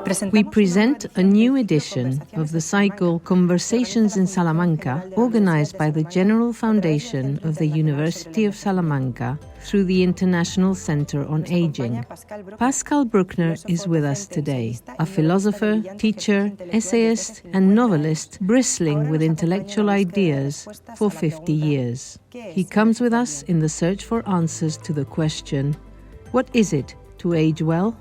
We present a new edition of the cycle Conversations in Salamanca, organized by the General Foundation of the University of Salamanca through the International Center on Aging. Pascal Bruckner is with us today, a philosopher, teacher, essayist, and novelist bristling with intellectual ideas for 50 years. He comes with us in the search for answers to the question, what is it to age well?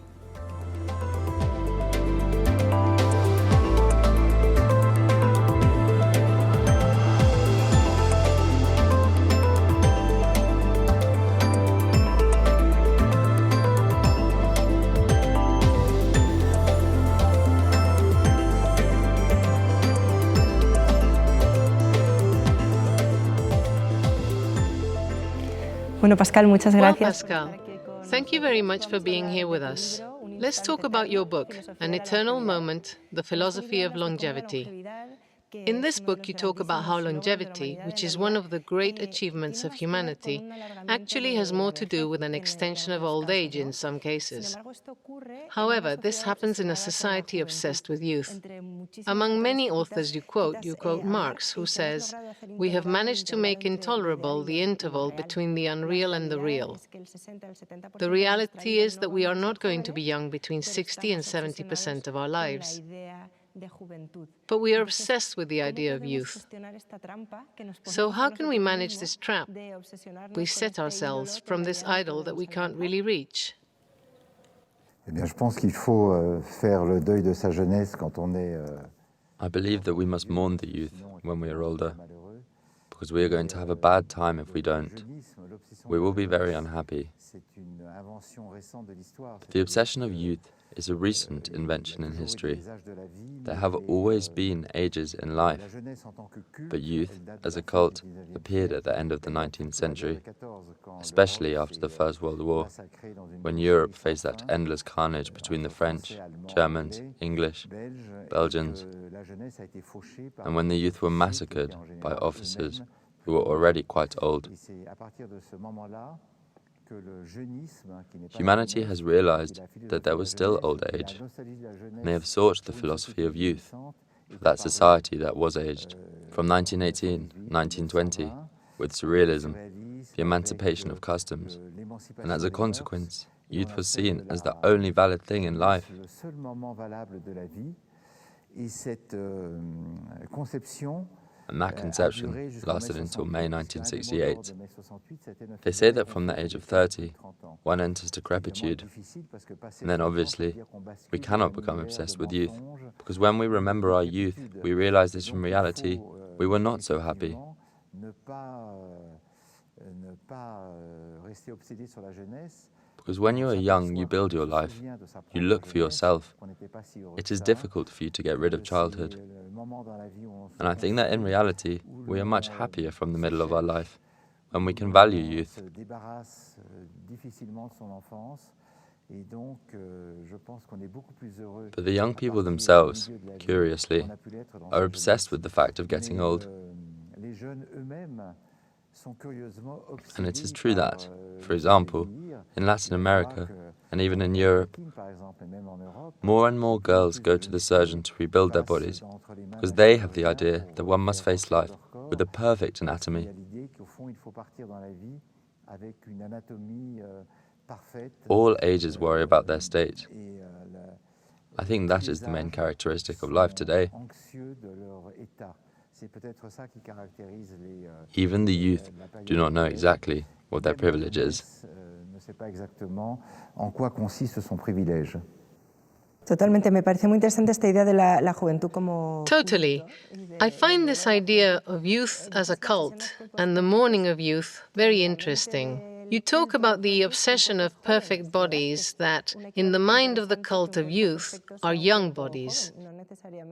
Bueno, Pascal, muchas gracias. Well, Pascal, thank you very much for being here with us. Let's talk about your book, An Eternal Moment, The Philosophy of Longevity. In this book, you talk about how longevity, which is one of the great achievements of humanity, actually has more to do with an extension of old age in some cases. However, this happens in a society obsessed with youth. Among many authors you quote Marx, who says, "We have managed to make intolerable the interval between the unreal and the real." The reality is that we are not going to be young between 60 and 70% of our lives. But we are obsessed with the idea of youth. So how can we manage this trap? We set ourselves from this idol that we can't really reach. Eh bien, je pense qu'il faut faire le deuil de sa jeunesse quand on est. I believe that we must mourn the youth when we are older, because we are going to have a bad time if we don't. We will be very unhappy. The obsession of youth is a recent invention in history. There have always been ages in life, but youth as a cult appeared at the end of the 19th century, especially after the First World War, when Europe faced that endless carnage between the French, Germans, English, Belgians, and when the youth were massacred by officers who were already quite old. Humanity has realized that there was still old age, and they have sought the philosophy of youth for that society that was aged. From 1918, 1920, with surrealism, the emancipation of customs, and as a consequence, youth was seen as the only valid thing in life. And that conception lasted until May 1968. They say that from the age of 30, one enters decrepitude. And then obviously, we cannot become obsessed with youth, because when we remember our youth, we realize that in reality, we were not so happy. Because when you are young, you build your life. You look for yourself. It is difficult for you to get rid of childhood. And I think that in reality, we are much happier from the middle of our life, when we can value youth. But the young people themselves, curiously, are obsessed with the fact of getting old. And it is true that, for example, in Latin America and even in Europe, more and more girls go to the surgeon to rebuild their bodies because they have the idea that one must face life with a perfect anatomy. All ages worry about their state. I think that is the main characteristic of life today. Even the youth do not know exactly what their privilege is. Totalmente, me parece muy interesante esta idea de la juventud como... Totally. I find this idea of youth as a cult and the mourning of youth very interesting. You talk about the obsession of perfect bodies that, in the mind of the cult of youth, are young bodies.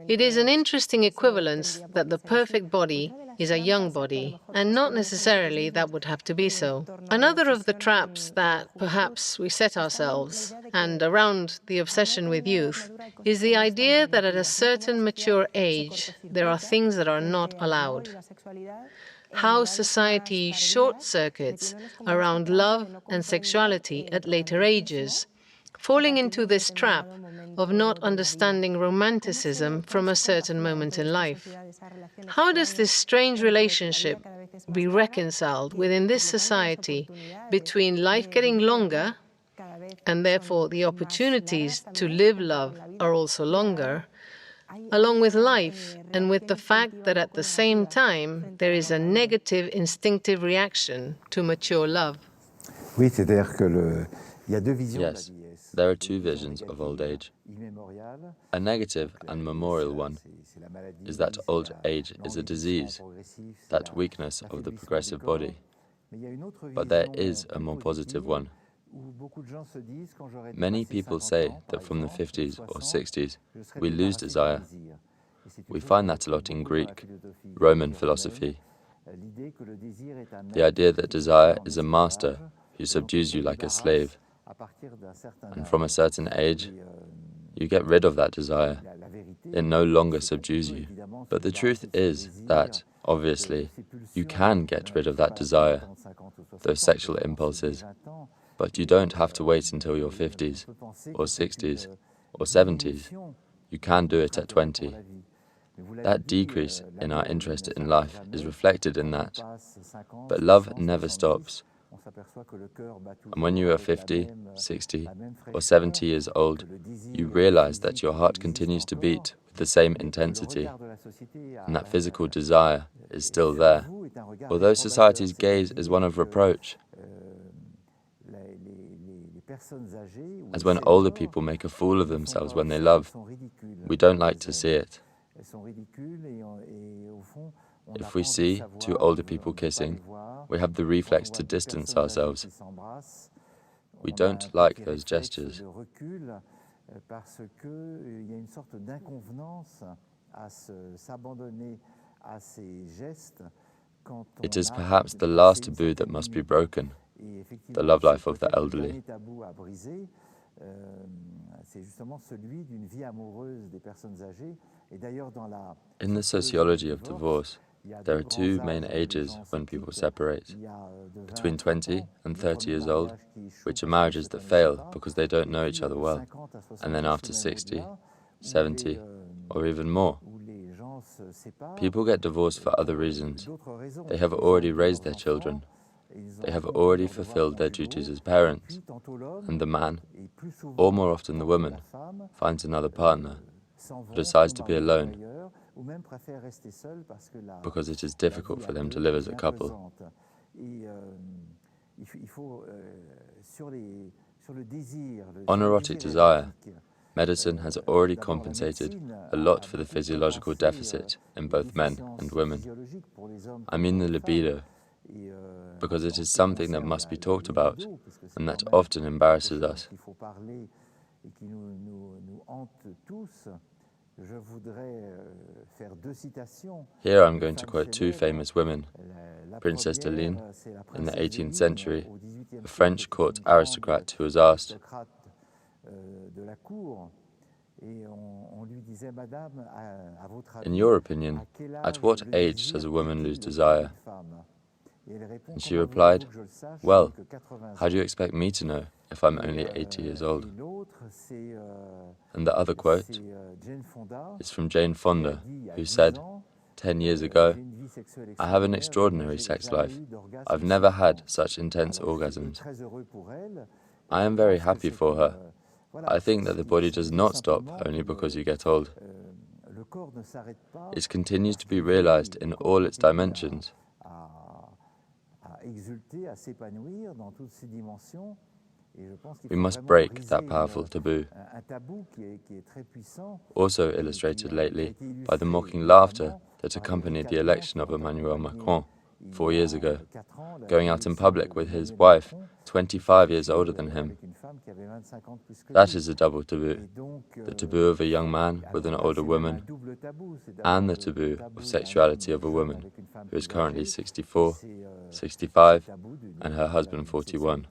It is an interesting equivalence that the perfect body is a young body, and not necessarily that would have to be so. Another of the traps that perhaps we set ourselves, and around the obsession with youth, is the idea that at a certain mature age, there are things that are not allowed. How society short-circuits around love and sexuality at later ages, falling into this trap of not understanding romanticism from a certain moment in life. How does this strange relationship be reconciled within this society between life getting longer, and therefore the opportunities to live love are also longer, along with life and with the fact that at the same time there is a negative instinctive reaction to mature love? Oui, c'est-à-dire que il y a deux visions de la Yes, vieillesse. there are two visions of old age. Immémoriale, A negative and memorial one c'est la maladie, is that c'est old age is a l'envieillissement disease, progressif, c'est that weakness of the l'affaiblissement progressive du corps. body. Mais il y a une autre But there vision is a more plus positive positive, one. où beaucoup de gens se disent, quand j'aurai Many dépassé people 50 say ans, par that from the exemple, 50s or 60, 60s, je serai we lose débarrassé du desire. désir. Et c'est We quelque find chose that a lot in beaucoup dans la Greek, philosophie Roman grecque et philosophy. romaine, l'idée que le désir est un The maître idea that qui te desire tient en is a master esclavage, who et dont subdues tu you te like a débarrasses slave, à partir d'un certain and âge. from a certain age, Et, you get rid of that desire. la vérité, It no longer c'est qu'on subdues peut you. évidemment se But the truth débarrasser de ce is désir, that, de obviously, ces pulsions, you can get rid of that pas desire, attendre 50 ou 60 those ans, sexual on peut penser dès impulses, 20 ans, but you et, don't have to wait until your on 50s peut penser or que c'est 60s une or 70s. diminution You can do de it notre at intérêt pour 20. la vie. Mais vous l'avez That dit, decrease in l'amour, our lui, interest ne in s'arrête life is jamais. reflected in Quand on that. passe 50, But love 60, never 70, stops. on s'aperçoit que le cœur bat toujours And when you are avec la 50, même, 60, la même or fraîcheur, 70 years old, que le désir you realize that physique your heart existe continues to encore, beat with the same mais que le intensity, regard de la société and that physical desire is still sur there. vous est un regard Although réprobateur, society's gaze is one of c'est-à-dire que, reproach, les personnes âgées ou as les when older seniors people make a fool of ne font themselves pas when they ça, love, elles sont ridicules, we don't like les to hommes. see it. Elles sont ridicules et au fond, on n'a If pas we envie de see savoir, two on older veut people pas les kissing, voir. we have the Quand on reflex voit to deux distance personnes âgées ourselves. qui s'embrassent, We on a don't un like petit those réflexe gestures. de recul parce qu'il y a une sorte d'inconvenance à s'abandonner à ces gestes quand It on is a perhaps the passé last une taboo that certaine must be limite. broken, Et effectivement, the love c'est life of the peut-être le elderly. dernier tabou à briser, c'est justement celui d'une vie amoureuse des personnes âgées. Et d'ailleurs, dans la In the sociology of divorce, there are two main ages when people separate. Between 20 and 30 years old, which are marriages that fail because they don't know each other well, and then after 60, 70, or even more. People get divorced for other reasons. They have already raised their children. They have already fulfilled their duties as parents, and the man, or more often the woman, finds another partner, who decides to be alone because it is difficult for them to live as a couple. On erotic desire, medicine has already compensated a lot for the physiological deficit in both men and women. I mean the libido, because it is something that must be talked about and that often embarrasses us. Here I'm going to quote two famous women, Princess de Ligne in the 18th century, a French court aristocrat who was asked, "In your opinion, at what age does a woman lose desire?" And she replied, "Well, how do you expect me to know if I'm only 80 years old?" And the other quote is from Jane Fonda, who said, 10 years ago, "I have an extraordinary sex life. I've never had such intense orgasms." I am very happy for her. I think that the body does not stop only because you get old. It continues to be realized in all its dimensions. We must break that powerful taboo. Also illustrated lately by the mocking laughter that accompanied the election of Emmanuel Macron 4 years ago, going out in public with his wife, 25 years older than him. That is a double taboo, the taboo of a young man with an older woman, and the taboo of sexuality of a woman who is currently 64, 65, and her husband 41.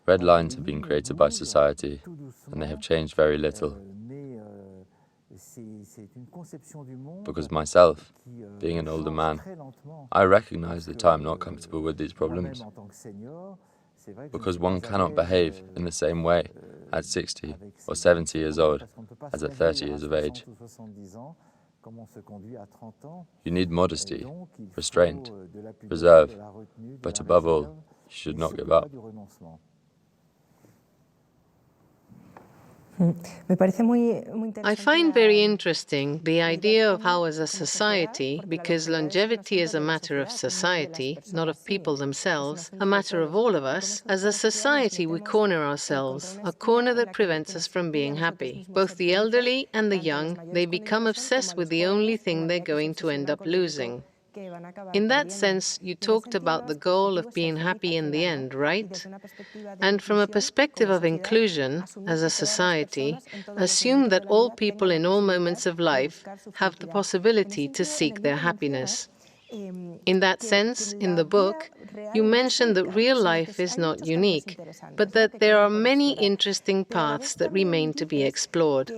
Red lines have been created by society, and they have changed very little. Because myself, being an older man, I recognize that I am not comfortable with these problems. Because one cannot behave in the same way at 60 or 70 years old as at 30 years of age. You need modesty, restraint, reserve, but above all, you should not give up. I find very interesting the idea of how, as a society, because longevity is a matter of society, not of people themselves, a matter of all of us, as a society we corner ourselves, a corner that prevents us from being happy. Both the elderly and the young, they become obsessed with the only thing they're going to end up losing. In that sense, you talked about the goal of being happy in the end, right? And from a perspective of inclusion, as a society, assume that all people in all moments of life have the possibility to seek their happiness. In that sense, in the book, you mention that real life is not unique, but that there are many interesting paths that remain to be explored.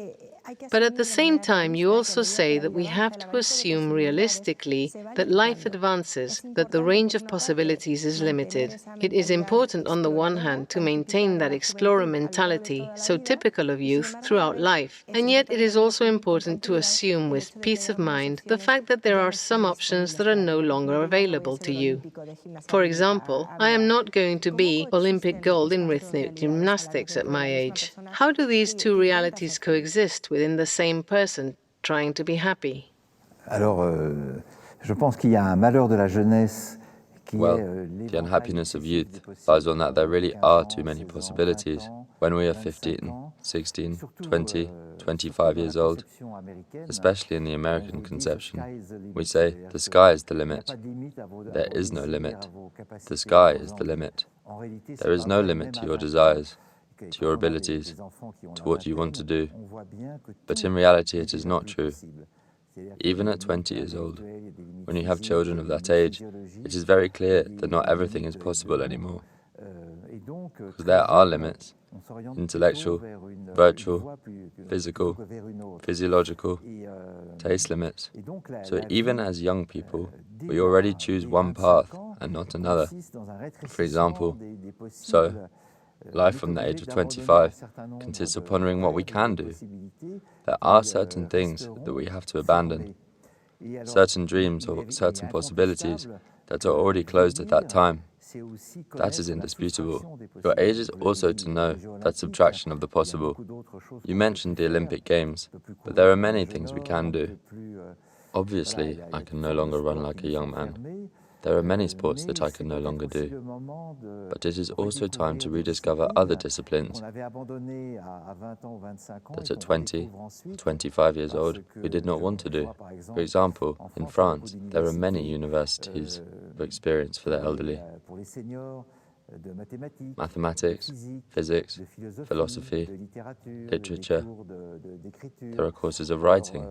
But at the same time, you also say that we have to assume realistically that life advances, that the range of possibilities is limited. It is important, on the one hand, to maintain that explorer mentality, so typical of youth, throughout life. And yet it is also important to assume with peace of mind the fact that there are some options that are no longer available to you. For example, I am not going to be Olympic gold in rhythmic gymnastics at my age. How do these two realities coexist within the same person trying to be happy? Je pense qu'il y a un malheur de la jeunesse. Well, the unhappiness of youth lies on that there really are too many possibilities. When we are 15, 16, 20, 25 years old, especially in the American conception, we say the sky is the limit. There is no limit. The sky is the limit. There is no limit to your desires, to your abilities, to what you want to do. But in reality, it is not true. Even at 20 years old, when you have children of that age, it is very clear that not everything is possible anymore. Because there are limits: intellectual, virtual, physical, physiological, taste limits. So even as young people, we already choose one path and not another. For example, life from the age of 25 consists of pondering what we can do. There are certain things that we have to abandon, certain dreams or certain possibilities that are already closed at that time. That is indisputable. Your age is also to know that subtraction of the possible. You mentioned the Olympic Games, but there are many things we can do. Obviously, I can no longer run like a young man. There are many sports that I can no longer do, but it is also time to rediscover other disciplines that at 20, 25 years old we did not want to do. For example, in France, there are many universities of experience for the elderly. Mathematics, physics, philosophy, literature. There are courses of writing.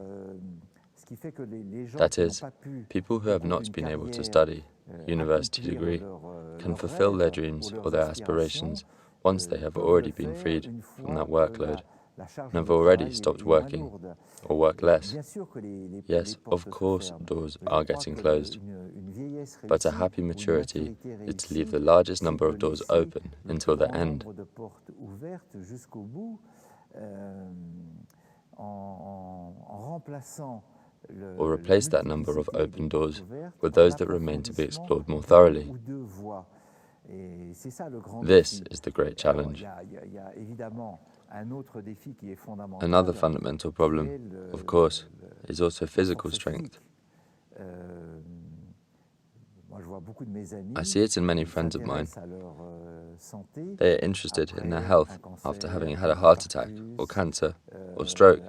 That is, people who have not been able to study a university degree can fulfill their dreams or their aspirations once they have already been freed from that workload and have already stopped working or work less. Yes, of course, doors are getting closed, but a happy maturity is to leave the largest number of doors open until the end. Or replace that number of open doors with those that remain to be explored more thoroughly. This is the great challenge. Another fundamental problem, of course, is also physical strength. I see it in many friends of mine. They are interested in their health after having had a heart attack or cancer or stroke.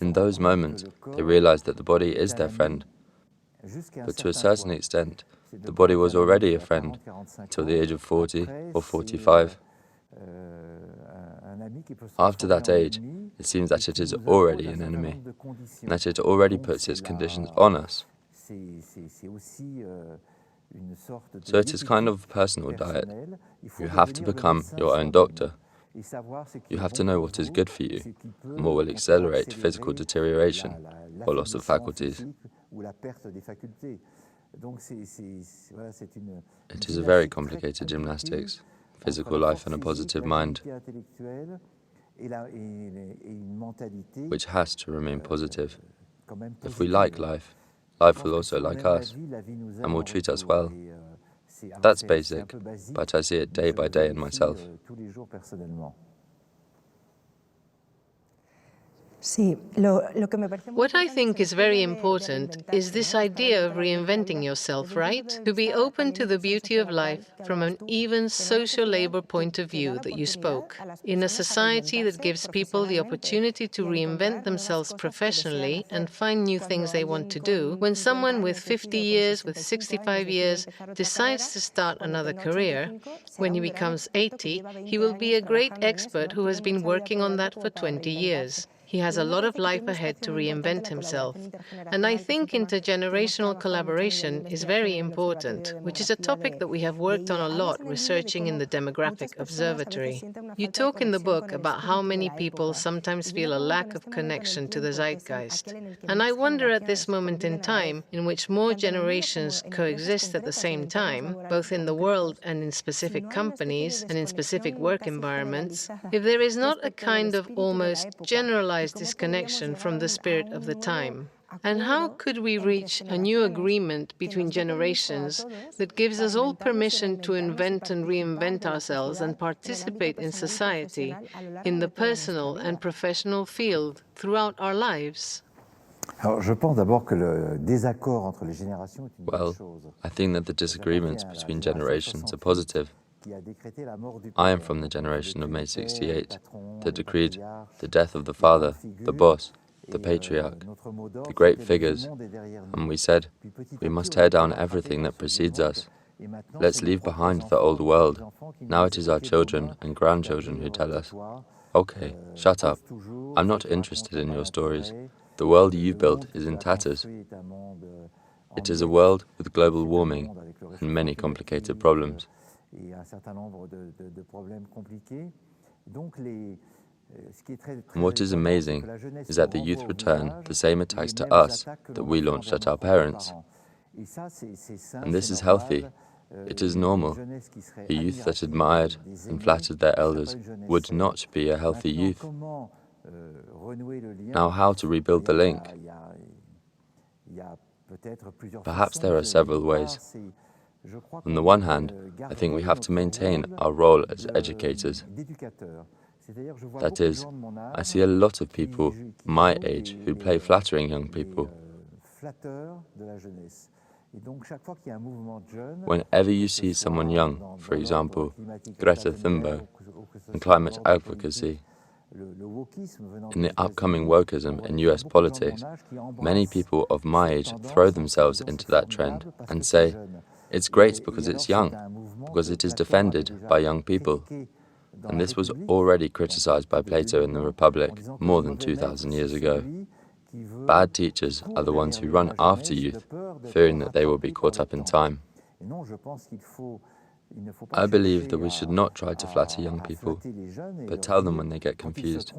In those moments, they realize that the body is their friend. But to a certain extent, the body was already a friend until the age of 40 or 45. After that age, it seems that it is already an enemy, and that it already puts its conditions on us. So it is kind of a personal diet. You have to become your own doctor. You have to know what is good for you and what will accelerate physical deterioration or loss of faculties. It is a very complicated gymnastics, physical life and a positive mind, which has to remain positive. If we like life, life will also like us and will treat us well. That's basic, but I see it day by day in myself. What I think is very important is this idea of reinventing yourself, right? To be open to the beauty of life from an even social labor point of view that you spoke. In a society that gives people the opportunity to reinvent themselves professionally and find new things they want to do, when someone with 50 years, with 65 years, decides to start another career, when he becomes 80, he will be a great expert who has been working on that for 20 years. He has a lot of life ahead to reinvent himself. And I think intergenerational collaboration is very important, which is a topic that we have worked on a lot researching in the Demographic Observatory. You talk in the book about how many people sometimes feel a lack of connection to the zeitgeist. And I wonder at this moment in time, in which more generations coexist at the same time, both in the world and in specific companies and in specific work environments, if there is not a kind of almost generalized disconnection from the spirit of the time. And how could we reach a new agreement between generations that gives us all permission to invent and reinvent ourselves and participate in society, in the personal and professional field throughout our lives? Well, I think that the disagreements between generations are positive. I am from the generation of May 68 that decreed the death of the father, the boss, the patriarch, the great figures, and we said, we must tear down everything that precedes us. Let's leave behind the old world. Now it is our children and grandchildren who tell us, okay, shut up. I'm not interested in your stories. The world you built is in tatters. It is a world with global warming and many complicated problems. And what is amazing is that the youth return the same attacks to us that we launched at our parents. And this is healthy. It is normal. A youth that admired and flattered their elders would not be a healthy youth. Now, how to rebuild the link? Perhaps there are several ways. On the one hand, I think we have to maintain our role as educators. That is, I see a lot of people my age who play flattering young people. Whenever you see someone young, for example, Greta Thunberg, and climate advocacy, in the upcoming wokeism in US politics, many people of my age throw themselves into that trend and say, it's great because it's young, because it is defended by young people. And this was already criticized by Plato in the Republic more than 2,000 years ago. Bad teachers are the ones who run after youth, fearing that they will be caught up in time. I believe that we should not try to flatter young people, but tell them when they get confused.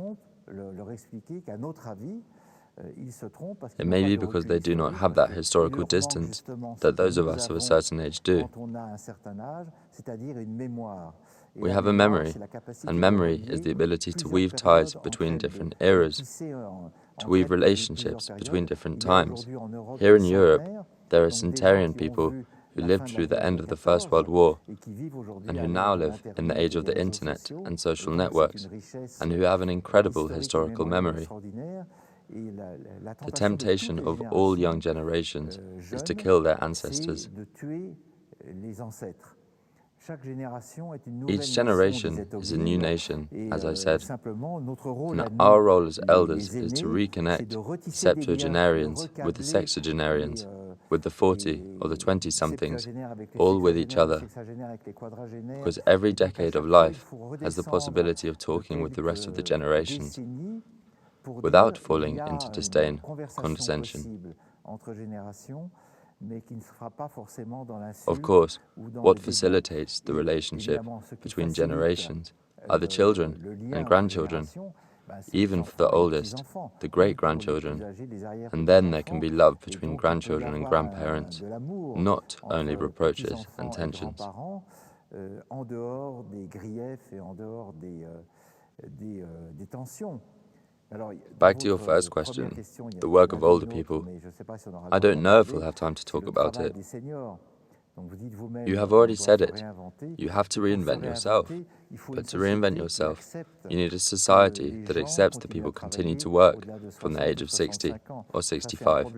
It may be because they do not have that historical distance that those of us of a certain age do. We have a memory, and memory is the ability to weave ties between different eras, to weave relationships between different times. Here in Europe, there are centenarian people who lived through the end of the First World War and who now live in the age of the internet and social networks and who have an incredible historical memory. The temptation of all young generations is to kill their ancestors. Each generation is a new nation, as I said, and our role as elders is to reconnect the septuagenarians with the sexagenarians, with the 40 or the 20-somethings, all with each other, because every decade of life has the possibility of talking with the rest of the generations, without falling into disdain, condescension. Of course, what facilitates the relationship between generations are the children and grandchildren, even for the oldest, the great-grandchildren, and then there can be love between grandchildren and grandparents, not only reproaches and tensions. En dehors des griefs et en dehors des tensions. Back to your first question, the work of older people. I don't know if we'll have time to talk about it. You have already said it. You have to reinvent yourself. But to reinvent yourself, you need a society that accepts that people continue to work from the age of 60 or 65,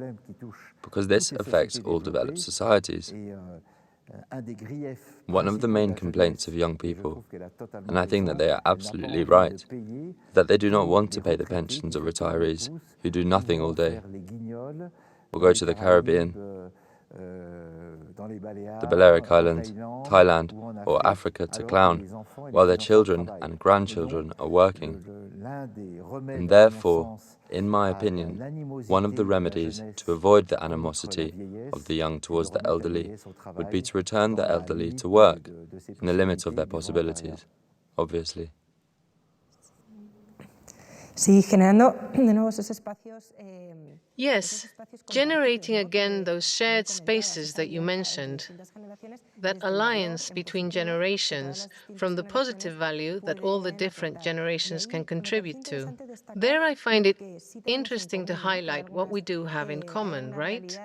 because this affects all developed societies. One of the main complaints of young people, and I think that they are absolutely right, that they do not want to pay the pensions of retirees who do nothing all day, or go to the Caribbean, the Balearic Islands, Thailand, or Africa to clown, while their children and grandchildren are working. And therefore, in my opinion, one of the remedies to avoid the animosity of the young towards the elderly would be to return the elderly to work in the limits of their possibilities, obviously. Sí, generando de nuevo esos espacios. Yes, generating again those shared spaces that you mentioned, that alliance between generations from the positive value that all the different generations can contribute to. There I find it interesting to highlight what we do have in common, right?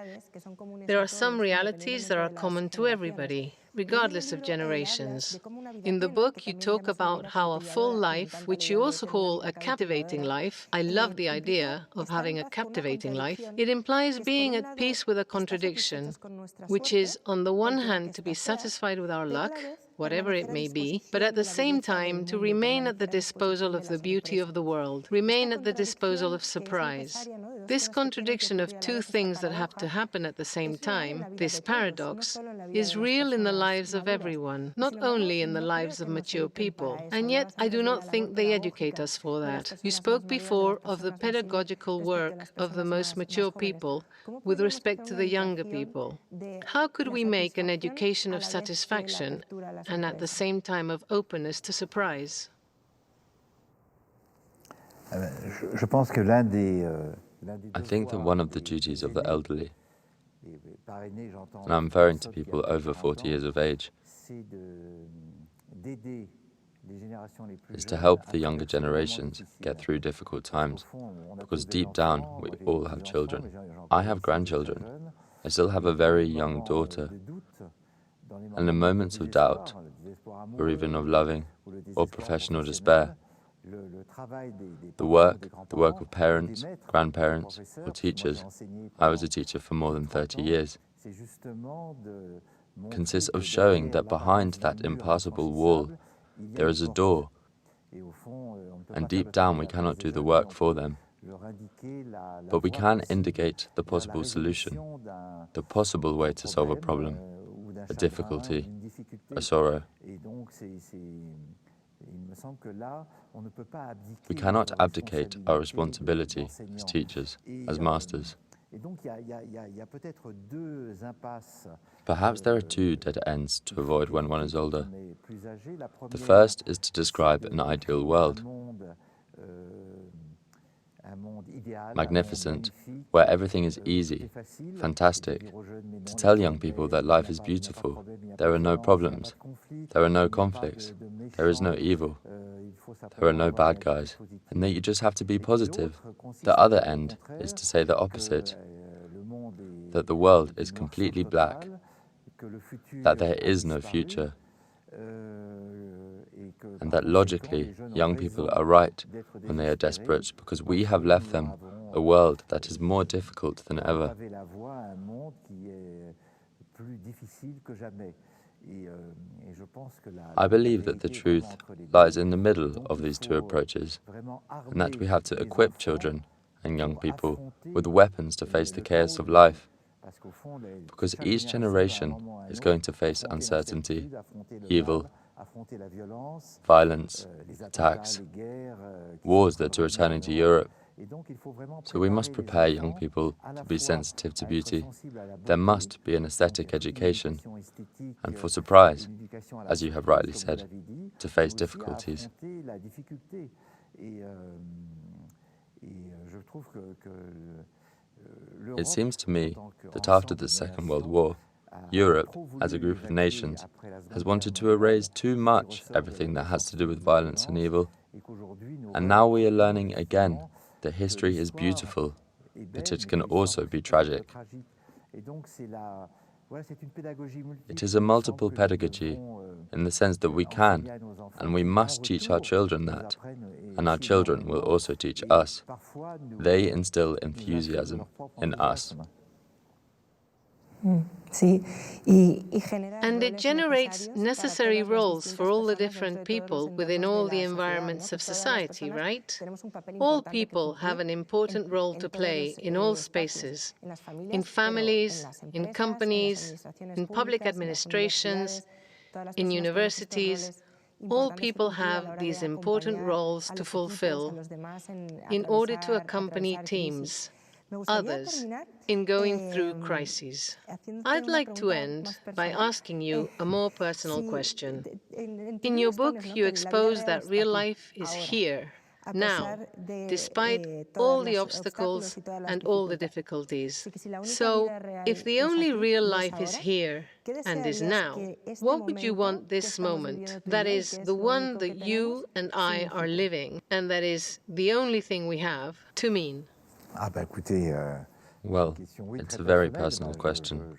There are some realities that are common to everybody, regardless of generations. In the book, you talk about how a full life, which you also call a captivating life, I love the idea of having a captivating life, it implies being at peace with a contradiction, which is, on the one hand, to be satisfied with our luck, whatever it may be, but at the same time to remain at the disposal of the beauty of the world, remain at the disposal of surprise. This contradiction of two things that have to happen at the same time, this paradox, is real in the lives of everyone, not only in the lives of mature people. And yet I do not think they educate us for that. You spoke before of the pedagogical work of the most mature people with respect to the younger people. How could we make an education of satisfaction and at the same time of openness to surprise? I think that one of the duties of the elderly, and I'm referring to people over 40 years of age, is to help the younger generations get through difficult times, because deep down we all have children. I have grandchildren. I still have a very young daughter. And in moments of doubt, or even of loving or professional despair, the work of parents, grandparents, or teachers, I was a teacher for more than 30 years, consists of showing that behind that impassable wall there is a door, and deep down we cannot do the work for them. But we can indicate the possible solution, the possible way to solve a problem, a difficulty, a sorrow. We cannot abdicate our responsibility as teachers, as masters. Perhaps there are two dead ends to avoid when one is older. The first is to describe an ideal world, magnificent, where everything is easy, fantastic, to tell young people that life is beautiful, there are no problems, there are no conflicts, there is no evil, there are no bad guys, and that you just have to be positive. The other end is to say the opposite, that the world is completely black, that there is no future, and that logically young people are right when they are desperate because we have left them a world that is more difficult than ever. I believe that the truth lies in the middle of these two approaches, and that we have to equip children and young people with weapons to face the chaos of life, because each generation is going to face uncertainty, evil, violence, attacks, wars that are returning to Europe, So we must prepare young people to be sensitive to beauty. There must be an aesthetic education, and for surprise, as you have rightly said, to face difficulties. It seems to me that after the Second World War, Europe, as a group of nations, has wanted to erase too much everything that has to do with violence and evil. And now we are learning again that history is beautiful, but it can also be tragic. It is a multiple pedagogy in the sense that we can and we must teach our children that, and our children will also teach us. They instill enthusiasm in us. And it generates necessary roles for all the different people within all the environments of society, right? All people have an important role to play in all spaces, in families, in companies, in public administrations, in universities. All people have these important roles to fulfill in order to accompany teams, others, in going through crises. I'd like to end by asking you a more personal question. In your book, you expose that real life is here, now, despite all the obstacles and all the difficulties. So, if the only real life is here and is now, what would you want this moment, that is, the one that you and I are living, and that is the only thing we have, to mean? Well, it's a very personal question.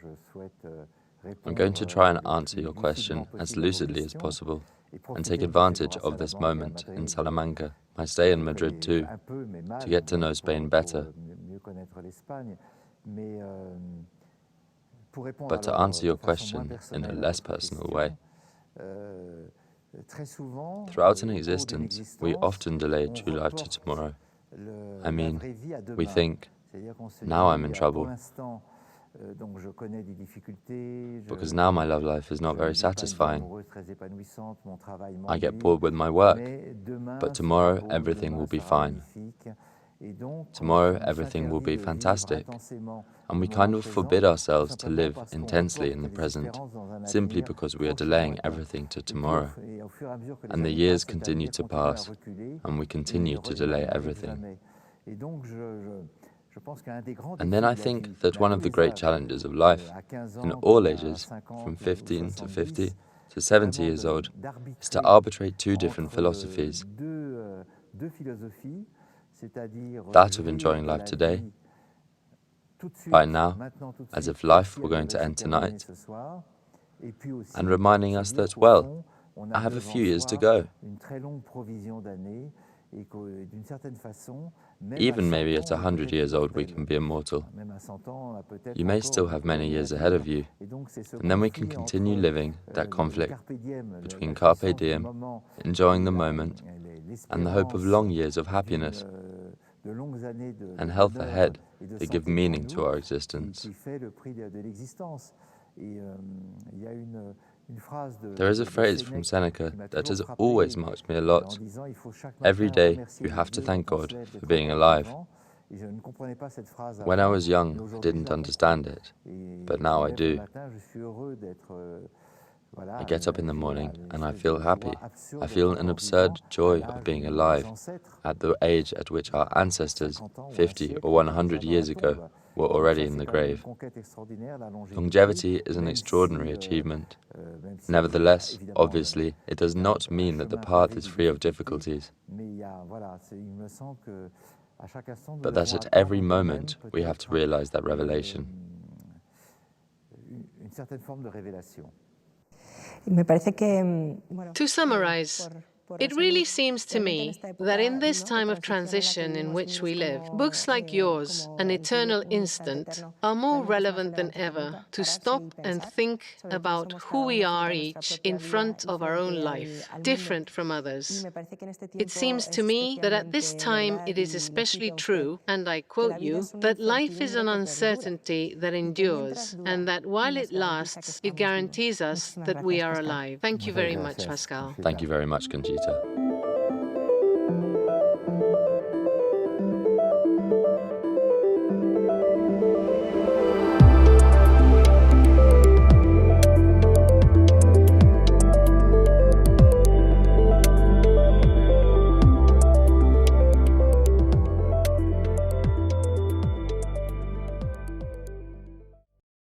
I'm going to try and answer your question as lucidly as possible and take advantage of this moment in Salamanca, my stay in Madrid too, to get to know Spain better. But to answer your question in a less personal way, throughout an existence, we often delay true life to tomorrow. I mean, we think, now I'm in trouble, because now my love life is not very satisfying. I get bored with my work, but tomorrow everything will be fine. Tomorrow everything will be fantastic. And we kind of forbid ourselves to live intensely in the present, simply because we are delaying everything to tomorrow. And the years continue to pass, and we continue to delay everything. And then I think that one of the great challenges of life, in all ages, from 15 to 50 to 70 years old, is to arbitrate two different philosophies. That of enjoying life today, right now, as if life were going to end tonight, and reminding us that, well, I have a few years to go. Even maybe at 100 years old we can be immortal. You may still have many years ahead of you, and then we can continue living that conflict between carpe diem, enjoying the moment, and the hope of long years of happiness and health ahead that give meaning to our existence. There is a phrase from Seneca that has always marked me a lot. Every day you have to thank God for being alive. When I was young, I didn't understand it, but now I do. I get up in the morning and I feel happy. I feel an absurd joy of being alive at the age at which our ancestors, 50 or 100 years ago, were already in the grave. Longevity is an extraordinary achievement. Nevertheless, obviously, it does not mean that the path is free of difficulties, but that at every moment we have to realize that revelation. To summarize, it really seems to me that in this time of transition in which we live, books like yours, An Eternal Instant, are more relevant than ever to stop and think about who we are each in front of our own life, different from others. It seems to me that at this time it is especially true, and I quote you, that life is an uncertainty that endures, and that while it lasts, it guarantees us that we are alive. Thank you very much, Pascal. Thank you very much, Conchita.